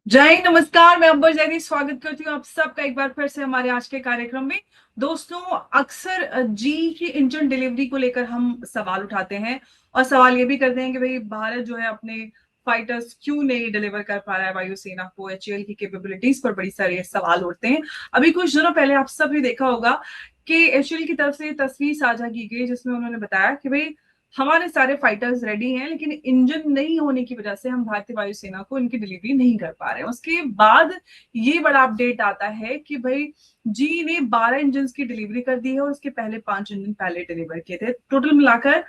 जय हिंद, नमस्कार। मैं अंबर जैदी स्वागत करती हूँ आप सबका एक बार फिर से हमारे आज के कार्यक्रम में। दोस्तों, अक्सर जी की इंजन डिलीवरी को लेकर हम सवाल उठाते हैं और सवाल ये भी करते हैं कि भाई भारत जो है अपने फाइटर्स क्यों नहीं डिलीवर कर पा रहा है वायुसेना को। एचएएल की कैपेबिलिटीज पर बड़ी सारे सवाल उठते हैं। अभी कुछ दिनों पहले आप सब ने देखा होगा कि एचएएल की तरफ से तस्वीर साझा की गई जिसमें उन्होंने बताया कि भाई हमारे सारे फाइटर्स रेडी हैं, लेकिन इंजन नहीं होने की वजह से हम भारतीय वायुसेना को इनकी डिलीवरी नहीं कर पा रहे हैं। उसके बाद ये बड़ा अपडेट आता है कि भाई जी ने 12 इंजन की डिलीवरी कर दी है और उसके पहले 5 इंजन पहले डिलीवर किए थे। टोटल मिलाकर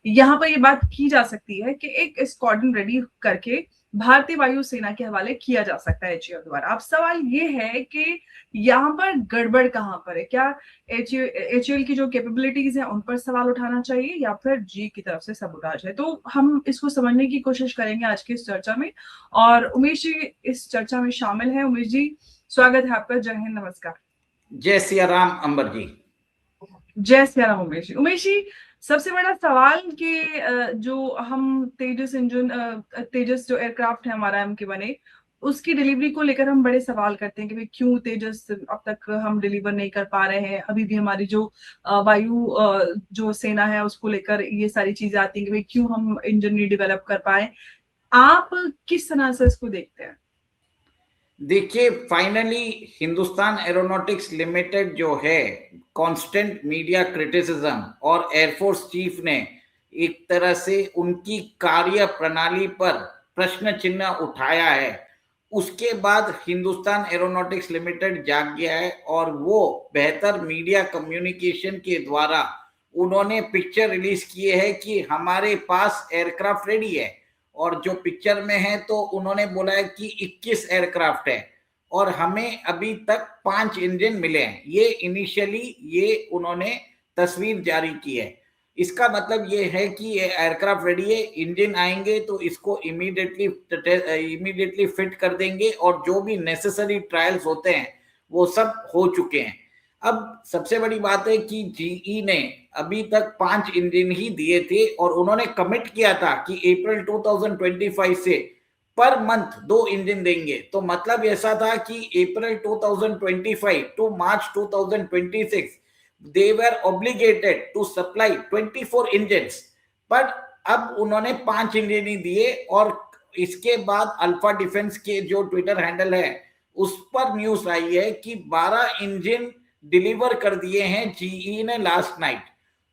यहाँ पर ये बात की जा सकती है कि एक स्क्वाड्रन रेडी करके भारतीय वायुसेना के हवाले किया जा सकता है एचएएल द्वारा। अब सवाल ये है कि यहाँ पर गड़बड़ कहाँ पर है। क्या एचएएल की जो कैपेबिलिटीज है उन पर सवाल उठाना चाहिए या फिर जी की तरफ से सबूताज है? तो हम इसको समझने की कोशिश करेंगे आज की इस चर्चा में। और उमेश जी इस चर्चा में शामिल है। उमेश जी, स्वागत है आपका। जय हिंद, नमस्कार। जय सिया राम अंबर जी। जय सिया राम उमेश जी। उमेश जी, सबसे बड़ा सवाल कि जो हम तेजस इंजन, तेजस जो एयरक्राफ्ट है हमारा एम के बने, उसकी डिलीवरी को लेकर हम बड़े सवाल करते हैं कि भाई क्यों तेजस अब तक हम डिलीवर नहीं कर पा रहे हैं। अभी भी हमारी जो वायु जो सेना है उसको लेकर ये सारी चीजें आती हैं कि भाई क्यों हम इंजन नहीं डेवलप कर पाए। आप किस तरह से इसको देखते हैं? देखिए, फाइनली हिंदुस्तान एरोनॉटिक्स लिमिटेड जो है, कांस्टेंट मीडिया क्रिटिसिज्म और एयरफोर्स चीफ ने एक तरह से उनकी कार्य प्रणाली पर प्रश्न चिन्ह उठाया है। उसके बाद हिंदुस्तान एरोनॉटिक्स लिमिटेड जाग गया है और वो बेहतर मीडिया कम्युनिकेशन के द्वारा उन्होंने पिक्चर रिलीज किए हैं कि हमारे पास एयरक्राफ्ट रेडी है। और जो पिक्चर में है तो उन्होंने बोला है कि 21 एयरक्राफ्ट है और हमें अभी तक 5 इंजन मिले हैं। ये इनिशियली ये उन्होंने तस्वीर जारी की है। इसका मतलब ये है कि ये एयरक्राफ्ट रेडी है, इंजन आएंगे तो इसको इमीडिएटली फिट कर देंगे और जो भी नेसेसरी ट्रायल्स होते हैं वो सब हो चुके हैं। अब सबसे बड़ी बात है कि जीई ने अभी तक 5 इंजन ही दिए थे और उन्होंने कमिट किया था कि अप्रैल 2025 से पर मंथ 2 इंजन देंगे। तो मतलब ऐसा था कि April 2025 to March 2026 they were obligated to supply 24 engines, पर अब उन्होंने 5 इंजन ही दिए। और इसके बाद अल्फा डिफेंस के जो ट्विटर हैंडल है उस पर न्यूज आई है कि 12 इंजन डिलीवर कर दिए हैं जीई ने लास्ट नाइट।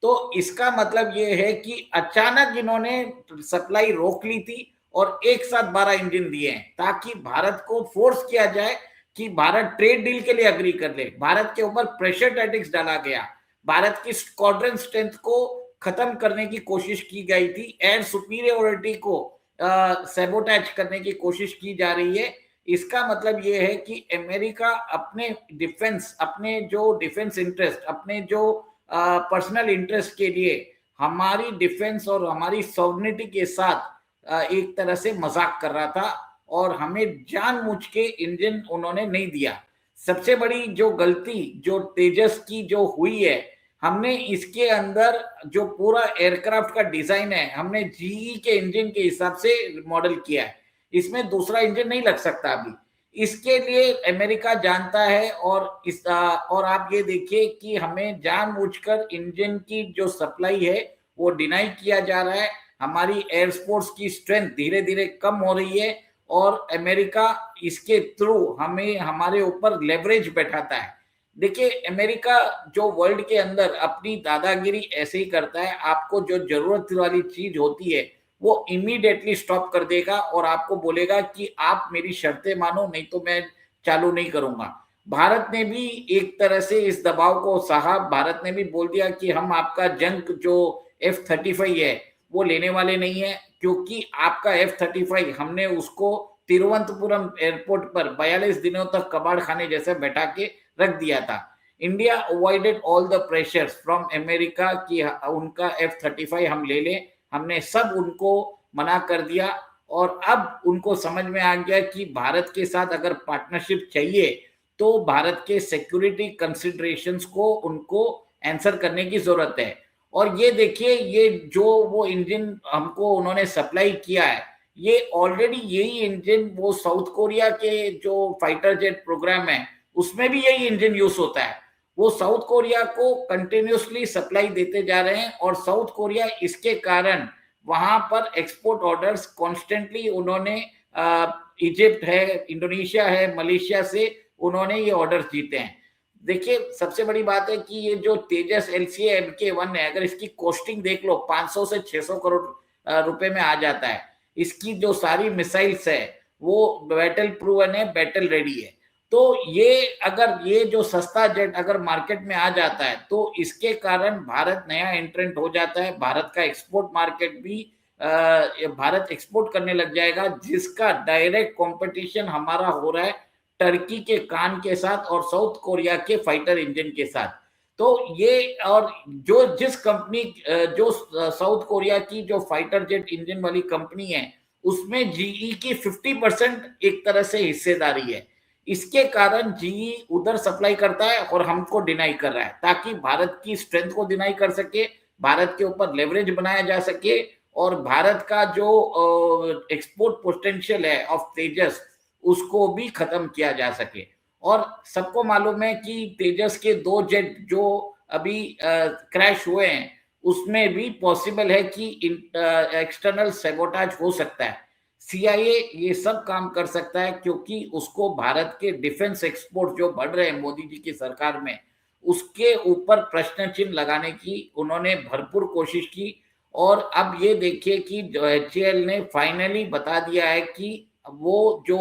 तो इसका मतलब ये है कि अचानक इन्होंने सप्लाई रोक ली थी और एक साथ 12 इंजन दिए हैं ताकि भारत को फोर्स किया जाए कि भारत ट्रेड डील के लिए अग्री कर ले। भारत के ऊपर प्रेशर टैक्टिक्स डाला गया, भारत की स्क्वाड्रन स्ट्रेंथ को खत्म करने की कोशिश की गई थी, एयर सुपीरियोरिटी को सैबोटैज करने की कोशिश की जा रही है। इसका मतलब ये है कि अमेरिका अपने डिफेंस, अपने जो डिफेंस इंटरेस्ट, अपने जो पर्सनल इंटरेस्ट के लिए हमारी डिफेंस और हमारी सॉवरेनिटी के साथ एक तरह से मजाक कर रहा था और हमें जानबूझ के इंजन उन्होंने नहीं दिया। सबसे बड़ी जो गलती जो तेजस की जो हुई है, हमने इसके अंदर जो पूरा एयरक्राफ्ट का डिजाइन है हमने जीई के इंजन के हिसाब से मॉडल किया है। इसमें दूसरा इंजन नहीं लग सकता अभी। इसके लिए अमेरिका जानता है और आप ये देखिए कि हमें जानबूझकर इंजन की जो सप्लाई है वो डिनाई किया जा रहा है। हमारी एयरफोर्स की स्ट्रेंथ धीरे धीरे कम हो रही है और अमेरिका इसके थ्रू हमें हमारे ऊपर लेवरेज बैठाता है। देखिए, अमेरिका जो वर्ल्ड के अंदर अपनी दादागिरी ऐसे ही करता है, आपको जो जरूरत वाली चीज होती है वो इमीडिएटली स्टॉप कर देगा और आपको बोलेगा कि आप मेरी शर्तें मानो नहीं तो मैं चालू नहीं करूंगा। भारत ने भी एक तरह से इस दबाव को सहा। भारत ने भी बोल दिया कि हम आपका जंग जो F-35 है वो लेने वाले नहीं है, क्योंकि आपका F-35 हमने उसको तिरुवनंतपुरम एयरपोर्ट पर 42 दिनों तक कबाड़ खाने जैसे बैठा के रख दिया था। India avoided all the pressures from America कि उनका F-35 हम ले लें। हमने सब उनको मना कर दिया और अब उनको समझ में आ गया कि भारत के साथ अगर पार्टनरशिप चाहिए तो भारत के सिक्योरिटी कंसिडरेशंस को उनको आंसर करने की जरूरत है। और ये देखिए, ये जो वो इंजन हमको उन्होंने सप्लाई किया है ये ऑलरेडी यही इंजन वो साउथ कोरिया के जो फाइटर जेट प्रोग्राम है उसमें भी यही इंजन यूज होता है। वो साउथ कोरिया को कंटिन्यूसली सप्लाई देते जा रहे हैं और साउथ कोरिया इसके कारण वहां पर एक्सपोर्ट ऑर्डर्स कॉन्स्टेंटली उन्होंने इजिप्ट है, इंडोनेशिया है, मलेशिया से उन्होंने ये ऑर्डर्स जीते हैं। देखिए सबसे बड़ी बात है कि ये जो तेजस LCA Mk1 है, अगर इसकी कॉस्टिंग देख लो 500 से 600 करोड़ रुपए में आ जाता है। इसकी जो सारी मिसाइल्स है वो बैटल प्रूवन है, बैटल रेडी है। तो ये अगर ये जो सस्ता जेट अगर मार्केट में आ जाता है तो इसके कारण भारत नया एंट्रेंट हो जाता है। भारत का एक्सपोर्ट मार्केट भी भारत एक्सपोर्ट करने लग जाएगा, जिसका डायरेक्ट कंपटीशन हमारा हो रहा है टर्की के कान के साथ और साउथ कोरिया के फाइटर इंजन के साथ। तो ये और जो जिस कंपनी जो साउथ कोरिया की जो फाइटर जेट इंजन वाली कंपनी है उसमें जीई की 50% एक तरह से हिस्सेदारी है। इसके कारण जीई उधर सप्लाई करता है और हमको डिनाई कर रहा है ताकि भारत की स्ट्रेंथ को डिनाई कर सके, भारत के ऊपर लेवरेज बनाया जा सके और भारत का जो एक्सपोर्ट पोटेंशियल है ऑफ तेजस उसको भी खत्म किया जा सके। और सबको मालूम है कि तेजस के 2 जेट जो अभी क्रैश हुए हैं उसमें भी पॉसिबल है कि एक्सटर्नल सैबोटाज हो सकता है। CIA ये सब काम कर सकता है क्योंकि उसको भारत के डिफेंस एक्सपोर्ट जो बढ़ रहे हैं मोदी जी की सरकार में उसके ऊपर प्रश्न चिन्ह लगाने की उन्होंने भरपूर कोशिश की। और अब ये देखिए कि HAL ने फाइनली बता दिया है कि वो जो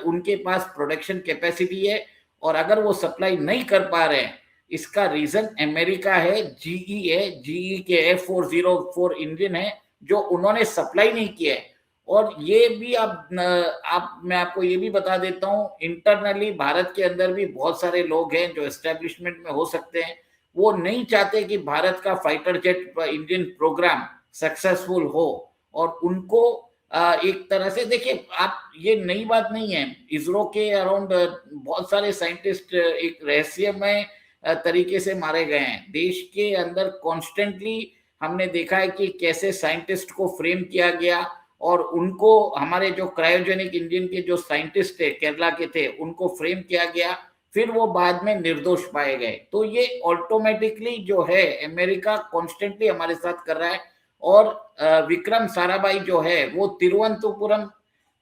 उनके पास प्रोडक्शन कैपेसिटी है और अगर वो सप्लाई नहीं कर पा रहे हैं इसका रीजन अमेरिका है, GE है, GE के F404 इंजन है जो उन्होंने सप्लाई नहीं किया है। और ये भी मैं आपको ये भी बता देता हूं इंटरनली भारत के अंदर भी बहुत सारे लोग हैं जो एस्टेब्लिशमेंट में हो सकते हैं, वो नहीं चाहते कि भारत का fighter jet engine program successful हो। और उनको एक तरह से देखिए आप ये नई बात नहीं है, इसरो के अराउंड बहुत सारे साइंटिस्ट एक रहस्यमय तरीके से मारे गए हैं। देश के अंदर कॉन्स्टेंटली हमने देखा है कि कैसे साइंटिस्ट को फ्रेम किया गया और उनको हमारे जो क्रायोजेनिक इंजन के जो साइंटिस्ट थे केरला के थे उनको फ्रेम किया गया, फिर वो बाद में निर्दोष पाए गए। तो ये ऑटोमेटिकली जो है अमेरिका कॉन्स्टेंटली हमारे साथ कर रहा है। और विक्रम साराभाई जो है वो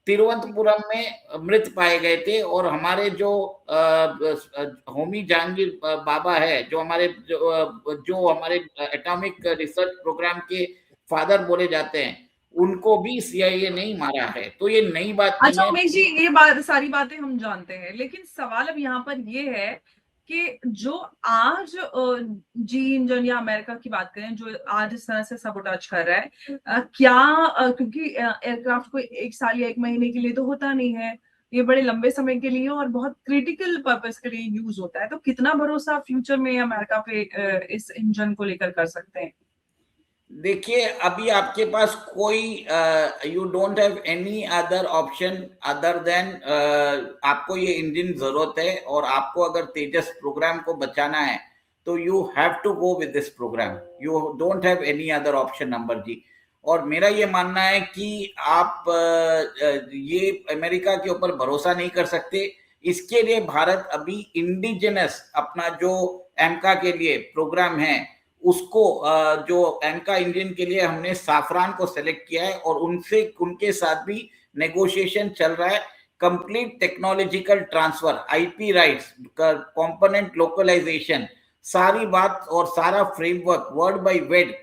तिरुवनंतपुरम में मृत पाए गए थे और हमारे जो होमी जहांगीर बाबा है जो हमारे एटॉमिक रिसर्च प्रोग्राम के फादर बोले जाते हैं उनको भी CIA ने ही मारा है। तो ये नई बात नहीं अच्छा है। उमेश जी, ये सारी बातें हम जानते हैं, लेकिन सवाल अब यहाँ पर ये है कि जो आज जी इंजन या अमेरिका की बात करें जो आज इस तरह से सबोटाज कर रहा है, क्योंकि एयरक्राफ्ट को 1 साल या 1 महीने के लिए तो होता नहीं है, ये बड़े लंबे समय के लिए और बहुत क्रिटिकल पर्पस के लिए यूज होता है। तो कितना भरोसा फ्यूचर में अमेरिका पे इस इंजन को लेकर कर सकते हैं? देखिए अभी आपके पास कोई you don't have any other option other than आपको ये इंजन जरूरत है और आपको अगर तेजस प्रोग्राम को बचाना है तो you have to go with this program, you don't have any other option number जी। और मेरा ये मानना है कि आप ये अमेरिका के ऊपर भरोसा नहीं कर सकते। इसके लिए भारत अभी इंडिजिनस अपना जो एमका के लिए प्रोग्राम है उसको जो एमका इंजन के लिए हमने साफरान को सेलेक्ट किया है और उनके साथ भी नेगोशिएशन चल रहा है। Complete technological transfer, IP rights, component localization, सारी बात और सारा framework word by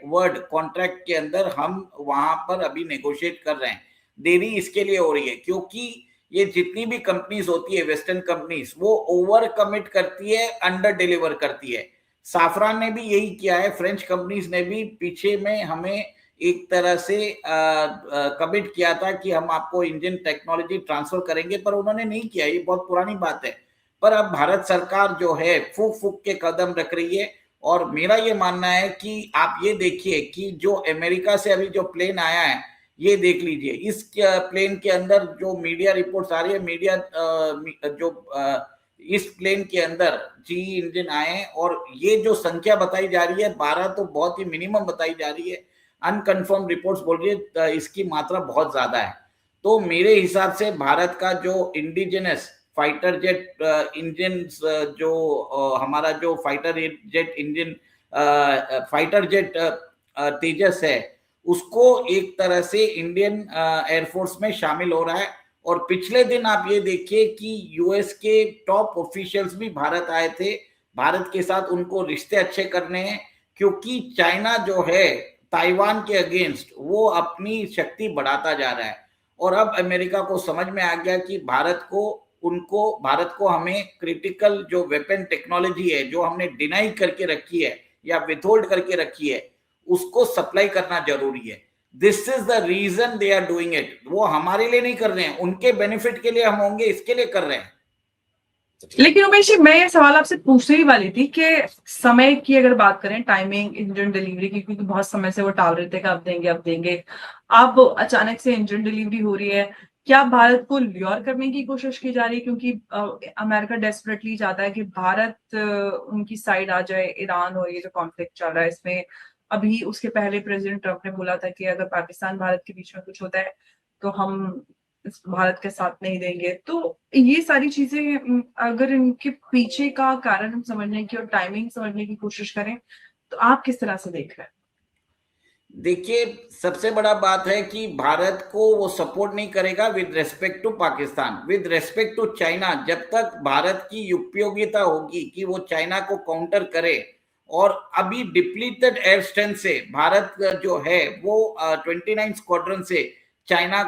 word contract के अंदर हम वहां पर अभी नेगोशिएट कर रहे हैं। देरी इसके लिए हो रही है क्योंकि ये जितनी भी कंपनीज होती है वेस्टर्न कंपनीज वो ओवर कमिट करती है, अंडर डिलीवर करती है। साफरान ने भी यही किया है, फ्रेंच कंपनीज ने भी पीछे में हमें एक तरह से कमिट किया था कि हम आपको इंजन टेक्नोलॉजी ट्रांसफर करेंगे, पर उन्होंने नहीं किया। ये बहुत पुरानी बात है। पर अब भारत सरकार जो है फूक फूक के कदम रख रही है और मेरा ये मानना है कि आप ये देखिए कि जो अमेरिका से अभी जो प्लेन आया है ये देख लीजिए, इस प्लेन के अंदर जो मीडिया रिपोर्ट्स आ रही है, इस प्लेन के अंदर जी इंजन आए और ये जो संख्या बताई जा रही है 12 तो बहुत ही मिनिमम बताई जा रही है। अनकन्फर्म रिपोर्ट्स बोल रही है इसकी मात्रा बहुत ज्यादा है। तो मेरे हिसाब से भारत का जो इंडिजिनस फाइटर जेट इंजन जो हमारा जो fighter jet engine fighter jet Tejas है, उसको एक तरह से इंडियन एयरफोर्स में शामिल हो रहा है। और पिछले दिन आप ये देखिए कि यूएस के टॉप ऑफिशियल्स भी भारत आए थे, भारत के साथ उनको रिश्ते अच्छे करने हैं, क्योंकि चाइना जो है ताइवान के अगेंस्ट वो अपनी शक्ति बढ़ाता जा रहा है। और अब अमेरिका को समझ में आ गया कि भारत को हमें क्रिटिकल जो वेपन टेक्नोलॉजी है जो हमने डिनाई करके रखी है या विथहोल्ड करके रखी है, उसको सप्लाई करना जरूरी है। This is the reason they are doing it. वो हमारे लिए नहीं कर रहे हैं, उनके बेनिफिट के लिए हम होंगे इसके लिए कर रहे हैं। लेकिन उमेश जी, मैं ये सवाल आपसे पूछने ही वाली थी कि समय की अगर बात करें, टाइमिंग इंजन डिलीवरी की, क्योंकि बहुत समय से वो टाल रहे थे कि अब देंगे अब देंगे, अब अचानक से इंजन डिलीवरी हो रही है। क्या भारत को ल्योर करने की कोशिश की जा रही है, क्योंकि अमेरिका डेस्परेटली चाहता है कि भारत उनकी साइड आ जाए, ईरान और ये जो कॉन्फ्लिक्ट चल रहा है इसमें। अभी उसके पहले प्रेसिडेंट ट्रंप ने बोला था कि अगर पाकिस्तान भारत के बीच में कुछ होता है तो हम भारत के साथ नहीं देंगे। तो ये सारी चीजें अगर इनके पीछे का कारण हम समझने की और टाइमिंग समझने की कोशिश करें तो आप किस तरह से देख रहे हैं? देखिए, सबसे बड़ा बात है कि भारत को वो सपोर्ट नहीं करेगा with respect to Pakistan, with respect to China. जब तक भारत की उपयोगिता होगी कि वो चाइना को काउंटर करे, और अभी डिप्लीटेड एयर स्ट्रेंथ से भारत जो है वो 29 स्क्वाड्रन से चाइना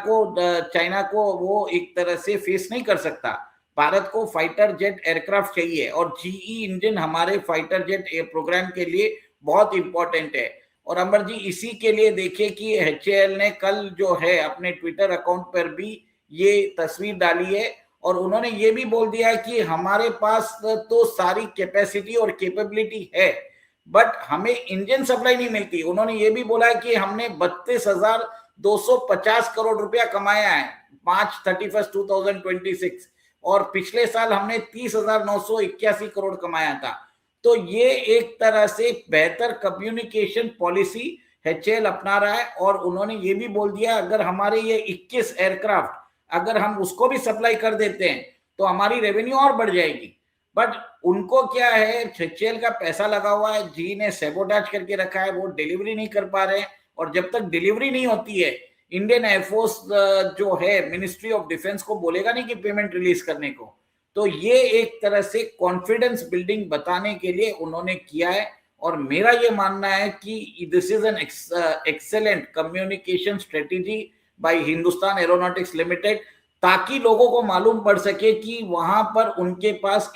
को वो एक तरह से फेस नहीं कर सकता। भारत को फाइटर जेट एयरक्राफ्ट चाहिए, और जीई इंजन हमारे फाइटर जेट प्रोग्राम के लिए बहुत इंपॉर्टेंट है। और अमर जी, इसी के लिए देखिए कि एचएएल ने कल जो है अपने ट्विटर अकाउंट पर भी ये तस्वीर डाली है, और उन्होंने ये भी बोल दिया कि हमारे पास तो सारी कैपेसिटी और कैपेबिलिटी है, बट हमें इंजन सप्लाई नहीं मिलती। उन्होंने ये भी बोला है कि हमने 32,250 करोड़ रुपया कमाया है मार्च 31 2026, और पिछले साल हमने 30,981 करोड़ कमाया था। तो ये एक तरह से बेहतर कम्युनिकेशन पॉलिसी एचएएल अपना रहा है। और उन्होंने ये भी बोल दिया अगर हमारे ये 21 एयरक्राफ्ट अगर हम उसको भी सप्लाई कर देते हैं तो हमारी रेवेन्यू और बढ़ जाएगी। बट उनको क्या है, एचएएल का पैसा लगा हुआ है, जी ने सेबोटाज करके रखा है, वो डिलीवरी नहीं कर पा रहे हैं। और जब तक डिलीवरी नहीं होती है, इंडियन एयरफोर्स जो है मिनिस्ट्री ऑफ डिफेंस को बोलेगा नहीं कि पेमेंट रिलीज करने को। तो ये एक तरह से कॉन्फिडेंस बिल्डिंग बताने के लिए उन्होंने किया है। और मेरा ये मानना है कि this is an excellent communication strategy by Hindustan Aeronautics Limited, ताकि लोगों को मालूम पड़ सके कि वहां पर उनके पास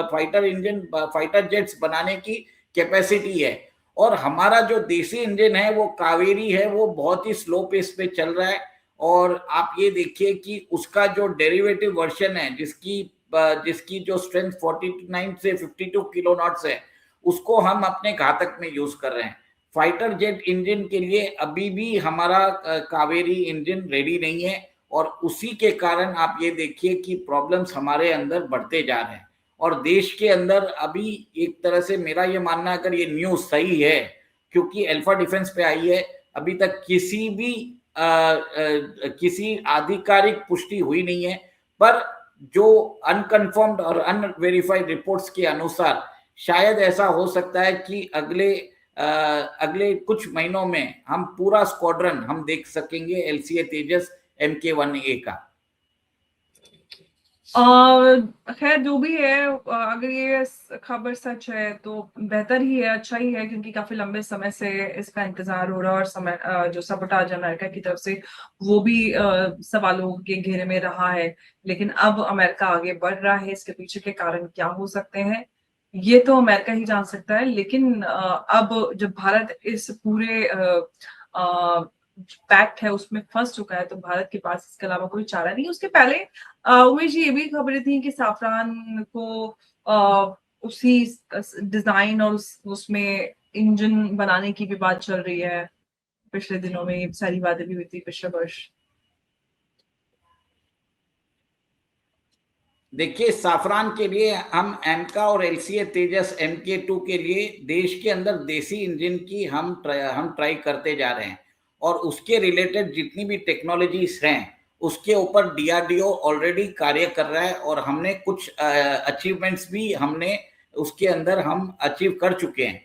फाइटर जेट्स बनाने की कैपेसिटी है। और हमारा जो देसी इंजन है वो कावेरी है, वो बहुत ही स्लो पेस पे चल रहा है। और आप ये देखिए कि उसका जो डेरिवेटिव वर्जन है जिसकी जो स्ट्रेंथ 49 से 52 किलो नॉट्स है, उसको हम अपने घातक में यूज कर रहे हैं। फाइटर जेट इंजन के लिए अभी भी हमारा कावेरी इंजन रेडी नहीं है, और उसी के कारण आप ये देखिए कि प्रॉब्लम्स हमारे अंदर बढ़ते जा रहे हैं। और देश के अंदर अभी एक तरह से मेरा ये मानना है, अगर ये न्यूज सही है, क्योंकि अल्फा डिफेंस पे आई है, अभी तक किसी आधिकारिक पुष्टि हुई नहीं है, पर जो अनकन्फर्म्ड और अनवेरिफाइड रिपोर्ट्स के अनुसार शायद ऐसा हो सकता है कि अगले कुछ महीनों में हम पूरा स्क्वाड्रन हम देख सकेंगे एलसीए तेजस MK1A का। खैर जो भी है, अगर ये खबर सच है तो बेहतर ही है, अच्छा ही है, क्योंकि काफी लंबे समय से इसका इंतजार हो रहा है। और समय जो सबोटाज अमेरिका की तरफ से वो भी सवालों के घेरे में रहा है। लेकिन अब अमेरिका आगे बढ़ रहा है, इसके पीछे के कारण क्या हो सकते हैं ये तो अमेरिका ही जान सकता है। लेकिन अब जब भारत इस पूरे पैक्ट है उसमें फंस चुका है तो भारत के पास इसके अलावा कोई चारा नहीं। उसके पहले उमेश जी, ये भी खबरें थी कि साफरान को उसी डिजाइन और उसमें इंजन बनाने की भी बात चल रही है। पिछले दिनों में ये सारी बातें भी हुई थी, पिछले वर्ष। देखिए, साफरान के लिए हम एमका और एलसीए तेजस MK2 के लिए देश के अंदर देसी इंजन की हम ट्राई करते जा रहे हैं, और उसके रिलेटेड जितनी भी टेक्नोलॉजीज हैं उसके ऊपर डीआरडीओ ऑलरेडी कार्य कर रहा है, और हमने कुछ अचीवमेंट्स भी हमने उसके अंदर हम अचीव कर चुके हैं।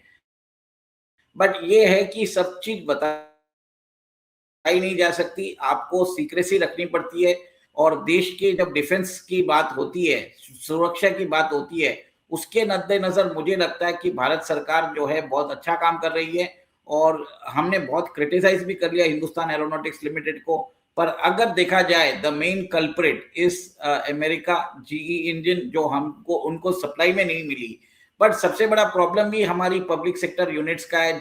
बट ये है कि सब चीज बताई नहीं जा सकती, आपको सीक्रेसी रखनी पड़ती है, और देश के जब डिफेंस की बात होती है, सुरक्षा की बात होती है, उसके मद्देनजर मुझे लगता है कि भारत सरकार जो है बहुत अच्छा काम कर रही है, और हमने बहुत क्रिटिसाइज भी कर लिया हिंदुस्तान एरोनॉटिक्स लिमिटेड को। पर अगर देखा जाए, the main culprit is America GE engine, जो हमको उनको सप्लाई में नहीं मिली। बट सबसे बड़ा प्रॉब्लम भी हमारी पब्लिक सेक्टर यूनिट्स का है,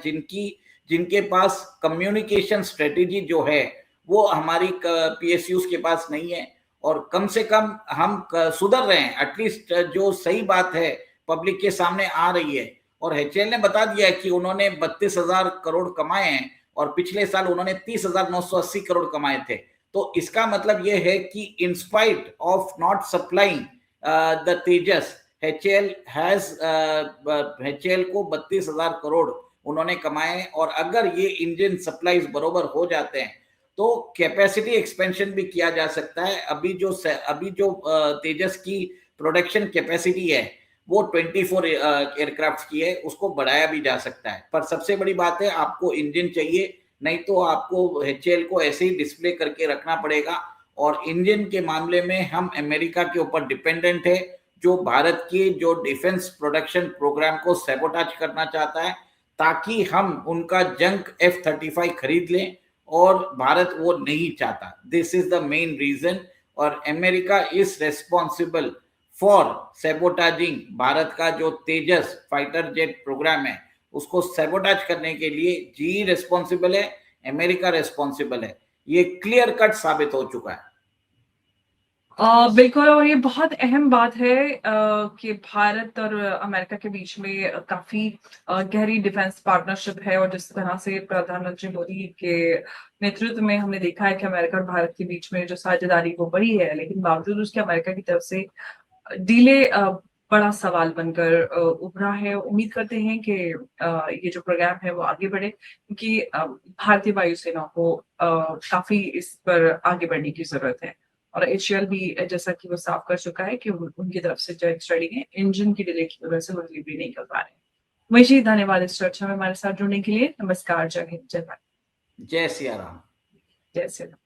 जिनके पास कम्युनिकेशन स्ट्रेटेजी जो है वो हमारी पीएसयूज के पास नहीं है, और कम से कम हम सुधर रहे हैं, एटलीस्ट जो सही बात है पब्लिक के सामने आ रही है। और एचएल ने बता दिया है कि उन्होंने 32,000 करोड़ कमाए हैं, और पिछले साल उन्होंने 30,980 करोड़ कमाए थे। तो इसका मतलब यह है कि in spite of not supplying the Tejas, HL को 32,000 करोड़ उन्होंने कमाए, और अगर ये इंजन सप्लाईज बरोबर हो जाते हैं तो कैपेसिटी एक्सपेंशन भी किया जा सकता है। अभी जो तेजस की प्रोडक्शन कैपेसिटी है वो 24 एयरक्राफ्ट की है, उसको बढ़ाया भी जा सकता है। पर सबसे बड़ी बात है, आपको इंजन चाहिए, नहीं तो आपको एचएल को ऐसे ही डिस्प्ले करके रखना पड़ेगा। और इंजन के मामले में हम अमेरिका के ऊपर डिपेंडेंट है, जो भारत के जो डिफेंस प्रोडक्शन प्रोग्राम को सैबोटाज करना चाहता है, ताकि हम उनका जंक F-35 खरीद लें, और भारत वो नहीं चाहता। This is the main reason, और America is responsible for sabotaging Bharat का जो तेजस फाइटर जेट प्रोग्राम है, उसको सैबोटाज करने के लिए जी रेस्पॉन्सिबल है, अमेरिका रेस्पॉन्सिबल है। ये क्लियर कट साबित हो चुका है। बिल्कुल, और ये बहुत अहम बात है कि भारत और अमेरिका के बीच में काफी गहरी डिफेंस पार्टनरशिप है, और जिस तरह से प्रधानमंत्री मोदी के नेतृत्व में हमने देखा है कि अमेरिका और भारत के बीच में जो साझेदारी वो बढ़ी है, लेकिन बावजूद उसके अमेरिका की तरफ से डीले बड़ा सवाल बनकर उभरा है। उम्मीद करते हैं कि ये जो प्रोग्राम है वो आगे बढ़े, क्योंकि भारतीय वायुसेना को काफी इस पर आगे बढ़ने की जरूरत है। और एचएएल भी जैसा कि वो साफ कर चुका है कि उनकी तरफ से जो एक्स्ट्रा है, इंजन की डिले की वजह से वो डिलीवरी नहीं कर पा रहे हैं। वही धन्यवाद इस चर्चा में हमारे साथ जुड़ने के लिए। नमस्कार, जय हिंद, जय भारत, जय सिया राम। जय श्री राम।